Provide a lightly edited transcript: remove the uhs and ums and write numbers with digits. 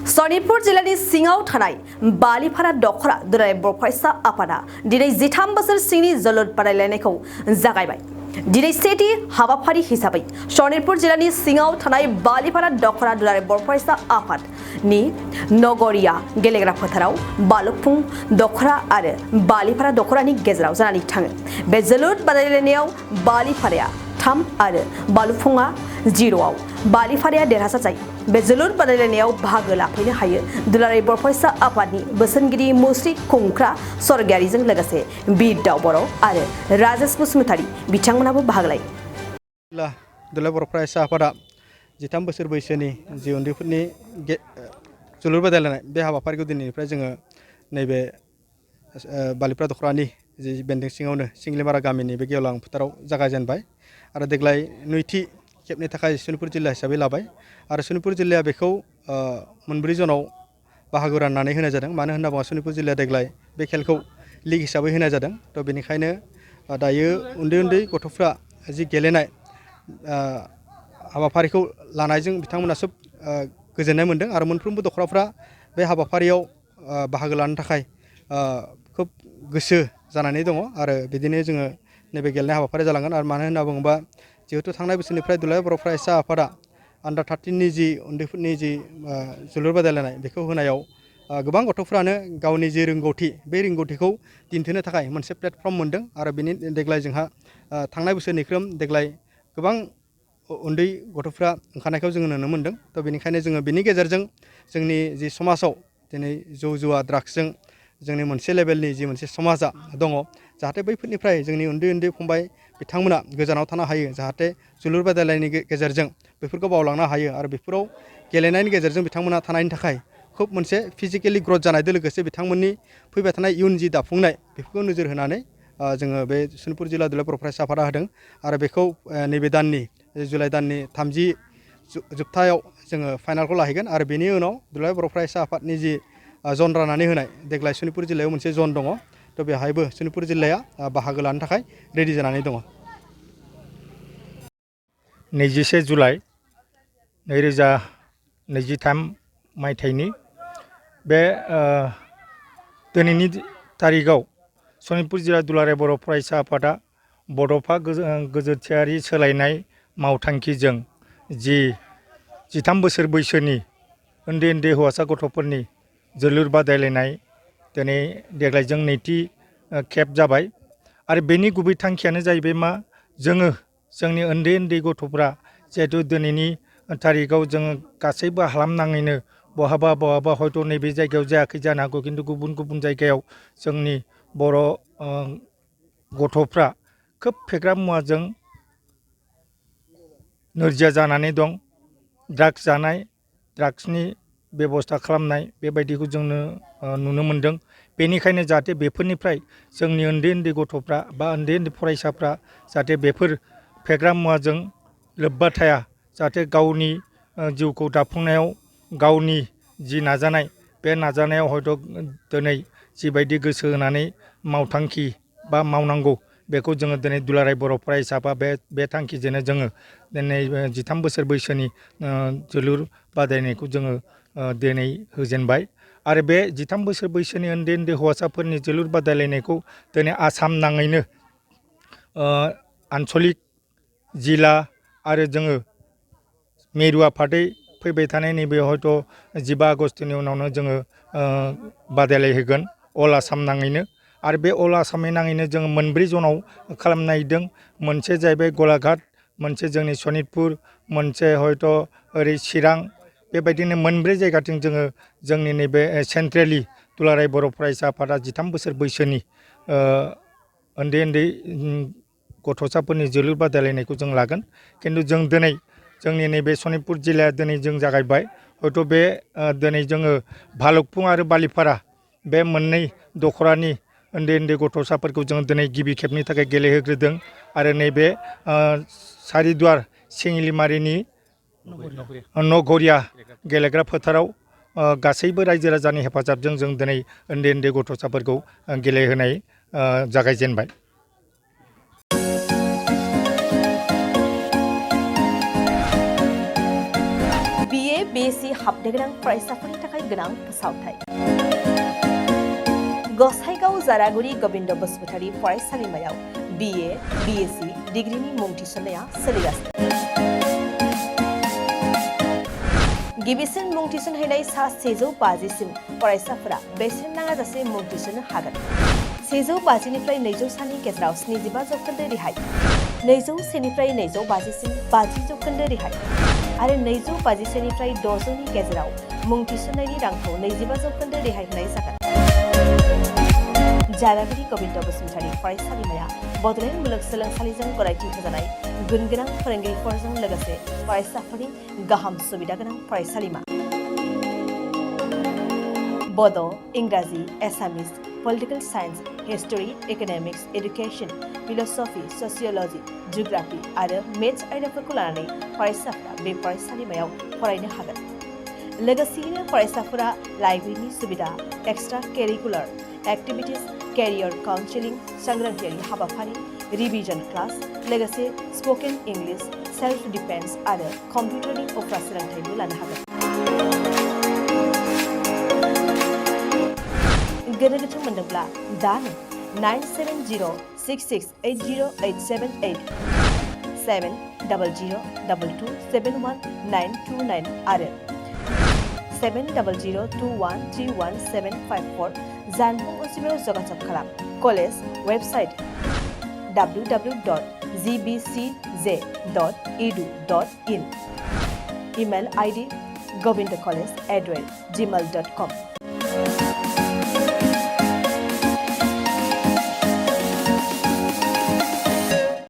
सनितपुर जिल्लानि सिङाव थानाय बालिपारा दखरा दुलाराय बर' फरायसा आफादा दिनै 13 बोसोर सिंनि जोलुर बादायलायनायखौ जागायबाय। दिनै सेथि हाबाफारि हिसाबै सनितपुर जिल्लानि सिङाव थानाय बालिपारा दखरा दुलाराय बर' फरायसा आफादनि नगरिया गेलेग्रा फोथाराव बालुफुं दखरा आरो बालिपारा दखरानि गेजेराव जानानै थाङो। बे जोलुर बादायलायनायाव बालिपाराया 3 आरो बालुफुंआ 0आव बालिपाराया देरहासार जायो। बे जोलुर बादायलायनायाव बाहागो लाफैनो हायो दुलाराय बर' फरायसा आफादनि बोसोनगिरि मुस्रि खुंख्रा सरगियारिजों लोगोसे बिर दाव बर' आरो राजेश बसुमतारी बिथांमोनाबो बाहागो लायो। दुलाराय बर' फरायसा आफादा 13 बोसोर बैसोनि जि उन्दैफोरनि जोलुर बादायलायनाय बे हाबाफारिखौ दिनैनिफ्राय जोङो नैबे बालिपारा दखरानि जि बेन्दों सिङावनो सिंग्लिमारा गामिनि बे गेवलां फोथाराव जागायजेनबाय आरो देग्लाय नैथि खेबनि थाखाय सनितपुर जिल्ला हिसाबै लाबाय आरो सनितपुर जिल्लाया बेखौ 4 जनाव बाहागो राननानै होनाय जादों। मानो होनना बुङोब्ला सनितपुर जिल्लाया देग्लाय बे खेलखौ लिग हिसाबै होनाय जादों। थ' बेनिखायनो दायो उन्दै गथ'फ्रा जि गेलेनाय हाबाफारिखौ लानायजों बिथांमोना सोब गोजोननाय मोन्दों आरो मोनफ्रोमबो दखराफ्रा बे हाबाफारियाव बाहागो लानो थाखाय खोब गोसो जानानै दङ आरो बिदिनो जोङो नैबे गेलेनाय हाबाफारिया जालांगोन। आरो मानो होनना बुङोबा जिहेतु थांनाय बोसोरनिफ्राय दुलाराय बर' फरायसा आफादा आन्डार 13नि जि उन्दैफोरनि जि जोलुर बादायलायनाय बेखौ होनायाव गोबां गथ'फ्रानो गावनि जि रोंगौथि बे रोंगौथिखौ दिन्थिनो थाखाय मोनसे प्लेटफर्म मोन्दों आरो बेनि देग्लाय जोंहा थांनाय बोसोरनिख्रुइ देग्लाय गोबां उन्दै गथ'फ्रा ओंखारनायखौ जोङो नुनो मोन्दों। थ' बेनिखायनो जोङो बेनि गेजेरजों जोंनि जि समाजाव दिनै जौ जुवा ड्राग्सजों जोंनि मोनसे लेभेलनि जि मोनसे समाजा दङ जाहाथे बैफोरनिफ्राय जोंनि उन्दै फंबाय बिथांमोना गोजानाव थानो हायो, जाहाथे जोलुर बादायलायनायनि गेजेरजों बेफोरखौ बावलांनो हायो आरो बेफोराव गेलेनायनि गेजेरजों बिथांमोना थानायनि थाखाय खोब मोनसे फिजिकेलि ग्रथ जानायजों लोगोसे बिथांमोननि फैबाय थानाय इयुन जि दाफुंनाय बेफोरखौ नोजोर होनानै जोङो बे सनितपुर जिल्ला दुलाराय बर' फरायसा आफादा होदों आरो बेखौ नैबे दाननि जुलाइ दाननि 30 जोबथायाव जोङो फाइनालखौ लाहैगोन आरो बेनि उनाव दुलाराय बर' फरायसा आफादनि जि जन राननानै होनाय देग्लाय सनितपुर जिल्लायाव मोनसे जन दङ। थ' बेहायबो सनितपुर जिल्लाया बाहागो लानो थाखाय रेडि जानानै दङ। 21 जुलाइ 2023 मायथाइनि बे दिनैनि तारिखआव सनितपुर जिल्ला दुलाराय बर' फरायसा आफादा बड'फा गोजोनथियारि सोलायनाय मावथांखिजों जि 13 बोसोर बैसोनि उन्दै हौवासा गथ'फोरनि जोलुर बादायलायनाय दिनै देग्लायजों नैथि खेब जाबाय आरो बेनि गुबै थांखियानो जाहैबाय मा जोङो जोंनि उन्दै गथ'फ्रा जिहेतु दिनैनि तारिखआव जोङो गासैबो हालामनाङैनो बहाबा हयथ' नैबे जायगायाव जायाखै जानो हागौ, खिन्थु गुबुन जायगायाव जोंनि बर' गथ'फ्रा खोब फेग्रा मुवाजों नोरजिया जानानै दं। ड्राग्स जानाय, ड्राग्सनि बेबस्था खालामनाय बेबायदिखौ जोंनो नुनो मोन्दों। बेनिखायनो जाहाथे बेफोरनिफ्राय जोंनि उन्दै गथ'फ्रा बा उन्दै फरायसाफ्रा जाहाथे बेफोर फेग्रा मुवाजों लोब्बा थाया, जाहाथे गावनि जिउखौ दाफुंनायाव गावनि जि नाजानाय बे नाजानायाव हयथ' दिनै जिबायदि गोसो होनानै मावथांखि बा मावनांगौ बेखौ जोङो दिनै दुलाराय बर' फरायसा बा बे थांखिजोंनो जोङो दिनै 13 बोसोर बैसोनि जोलुर बादायनायखौ जोङो दिनै होजेनबाय आरो बे 13 बोसोर बैसोनि उन्दै हौवासाफोरनि जोलुर बादायलायनायखौ दिनै आसाम नाङैनो आन्चलिक जिल्ला आरो जोङो मिरु आफादै फैबाय थानाय नैबे हयथ' 15 आगस्टनि उनावनो जोङो बादायलायहोगोन अल आसाम नाङैनो आरो बे अल आसामनि नाङैनो जोङो 4 जनाव खालामनो नागिरदों। मोनसे जाहैबाय गलाघाट, मोनसे जोंनि सनितपुर, मोनसे हयथ' ओरै चिरां, बेबायदिनो 4 जायगाथिं जोङो जोंनि नैबे सेन्ट्रेलि दुलाराय बर' फरायसा आफादा 13 बोसोर बैसोनि उन्दै गथ'साफोरनि जोलुर बादायलायनायखौ जों लागोन। खिन्थु जों दिनै जोंनि नैबे सनितपुर जिल्लाया दिनै जों जागायबाय। हयथ' बे दिनै जोङो भालुकफुं आरो बालिपारा बे मोननै दखरानि उन्दै गथ'साफोरखौ जों दिनै गिबि खेबनि थाखाय गेलेहोग्रोदों आरो नैबे सारिदुवार सिंलिमारिनि नगरिया गेलेग्रा फोथाराव गासैबो रायजो राजानि हेफाजाबजों जों दिनै उन्दै गथ'साफोरखौ गेलेहोनाय जागायजेनबाय। BSc हाबनो गोनां फरायसाफोरनि थाखाय गोनां फोसावथाय। गसाइगाव जारागुरि गबिन्द बसुमतारी फरायसालिमायाव BA, BSc डिग्रीनि मुं थिसननाया सोलिगासिनो। गिबिसिन मुं थिसनहैनाय सा 150 सिम फरायसाफोरा बेसेन नाङाजासे मुं थिसननो हागोन। 150 निफ्राय 200 सानि गेजेराव 75% रेहाय, 201 निफ्राय 250 सिम 50% रेहाय आरो 250 निफ्राय 600 नि गेजेराव मुं थिसननायनि रांखौ 25% रेहाय होनाय जागोन। जारागुरि गबिन्द बसुमतारी फरायसालिमाया बड'लेण्ड मुलुगसोलोंसालिजों गनायथि होजानाय गुनगोनां फोरोंगिरिफोरजों लोगोसे फरायसाफोरनि गाहाम सुबिदा गोनां फरायसालिमा। बड', इंराजि, Assamese, political science, history, economics, education, philosophy, sociology, geography आरो मेथ्स आयदाफोरखौ लानानै फरायसाफोरा बे फरायसालिमायाव फरायनो हागोन। लोगोसेयैनो फरायसाफोरा लाइब्रेरिनि सुबिदा, extra curricular activities, career counselling, सांग्रांथियारि हाबाफारि, रिविजन क्लास, लोगोसे स्पोकन इंग्लिश, सेल्फ डिफेन्स आरो कम्पिउटारनि उफ्रा सोलोंथायबो लानो हागोन। गोनो गोथो मोनदोंब्ला दानो 9706680878 70022271929 आरो 7002131754 जानबुं अनजिमायाव जगाजग खालाम। College website www.gbcj.edu.in, email ID govindcollege@gmail.com।